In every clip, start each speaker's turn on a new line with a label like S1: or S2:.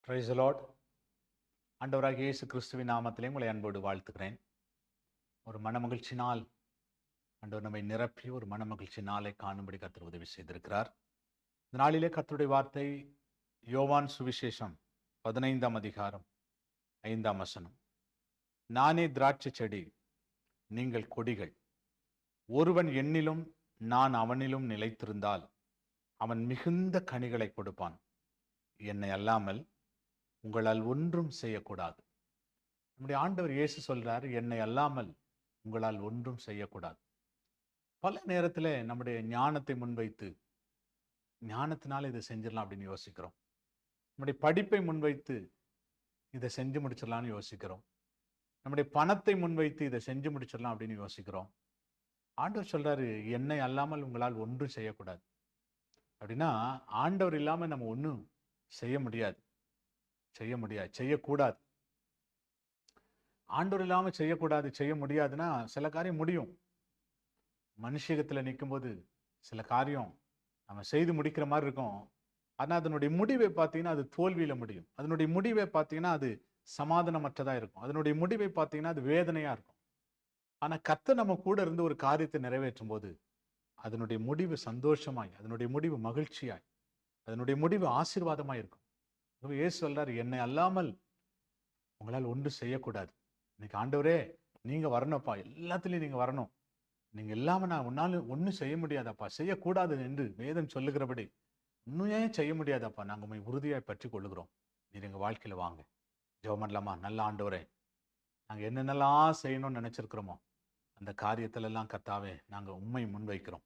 S1: Price the Lord. ஆண்டவராகிய இயேசு கிறிஸ்துவின் நாமத்திலே உங்களை அன்போடு வாழ்த்துகிறேன். ஒரு மனமகிழ்ச்சி நாள் ஆண்டவர் நம்மை நிரப்பி ஒரு மனமகிழ்ச்சி நாளை காணும்படி கர்த்தர் உதவி செய்திருக்கிறார். இந்த நாளிலே கர்த்தருடைய வார்த்தை யோவான் சுவிசேஷம் 15ஆம் அதிகாரம் 5ஆம் வசனம். நானே திராட்சை செடி, நீங்கள் கொடிகள். ஒருவன் என்னிலும் நான் அவனிலும் நிலைத்திருந்தால் அவன் மிகுந்த கனிகளை கொடுப்பான். என்னை அல்லாமல் உங்களால் ஒன்றும் செய்யக்கூடாது. நம்முடைய ஆண்டவர் இயேசு சொல்றார், என்னை அல்லாமல் உங்களால் ஒன்றும் செய்யக்கூடாது. பல நேரத்தில் நம்முடைய ஞானத்தை முன்வைத்து ஞானத்தினால இதை செஞ்சிடலாம் அப்படின்னு யோசிக்கிறோம். நம்முடைய படிப்பை முன்வைத்து இதை செஞ்சு முடிச்சிடலாம்னு யோசிக்கிறோம். நம்முடைய பணத்தை முன்வைத்து இதை செஞ்சு முடிச்சிடலாம் அப்படின்னு யோசிக்கிறோம். ஆண்டவர் சொல்றாரு, என்னை அல்லாமல் உங்களால் ஒன்றும் செய்யக்கூடாது. அப்படின்னா ஆண்டவர் இல்லாமல் நம்ம ஒன்றும் செய்யக்கூடாது. ஆண்டவர் இல்லாமல் செய்ய முடியாதுன்னா சில காரியம் முடியும். மனுஷகத்தில் நிற்கும்போது சில காரியம் நம்ம செய்து முடிக்கிற மாதிரி இருக்கும். ஆனால் அதனுடைய முடிவை பார்த்தீங்கன்னா அது தோல்வியில் முடியும். அதனுடைய முடிவை பார்த்தீங்கன்னா அது சமாதானமற்றதாக இருக்கும். அதனுடைய முடிவை பார்த்தீங்கன்னா அது வேதனையாக இருக்கும். ஆனால் கர்த்தர் நம்ம கூட இருந்து ஒரு காரியத்தை நிறைவேற்றும் போது அதனுடைய முடிவு சந்தோஷமாய், அதனுடைய முடிவு மகிழ்ச்சியாய், அதனுடைய முடிவு ஆசீர்வாதமாய் இருக்கும். இயேசு சொல்றாரு, என்னை அல்லாமல் உங்களால் ஒன்று செய்யக்கூடாது. இன்னைக்கு ஆண்டவரே நீங்க வரணும்ப்பா, எல்லாத்துலயும் நீங்க வரணும். நீங்க இல்லாம நான் உன்னால ஒன்றும் செய்ய முடியாதப்பா, செய்யக்கூடாது என்று வேதம் சொல்லுகிறபடி இன்னும் ஏன் செய்ய முடியாதப்பா, நாங்கள் உண்மை உறுதியாய் பற்றி கொள்ளுகிறோம். நீர் எங்க வாழ்க்கையில வாங்க. ஜெபம் பண்ணலாமா? நல்ல ஆண்டவரே, நாங்கள் என்னென்னலாம் செய்யணும்னு நினைச்சிருக்கிறோமோ அந்த காரியத்திலெல்லாம் கர்த்தாவே நாங்கள் உண்மை முன்வைக்கிறோம்.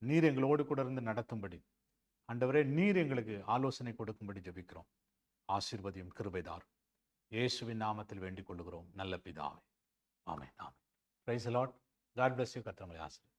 S1: நீர் எங்களோடு கூட இருந்து நடத்தும்படி ஆண்டவரே, நீர் எங்களுக்கு ஆலோசனை கொடுக்கும்படி ஜெபிக்கிறோம். ஆசீர்வதியும் கிருபைதாரும் இயேசுவின் நாமத்தில் வேண்டிக் கொள்ளுகிறோம் நல்ல பிதாவே. ஆமென். ஆமென். Praise the lord. God bless you. கர்த்தர் உங்களை ஆசீர்வதிப்பார்.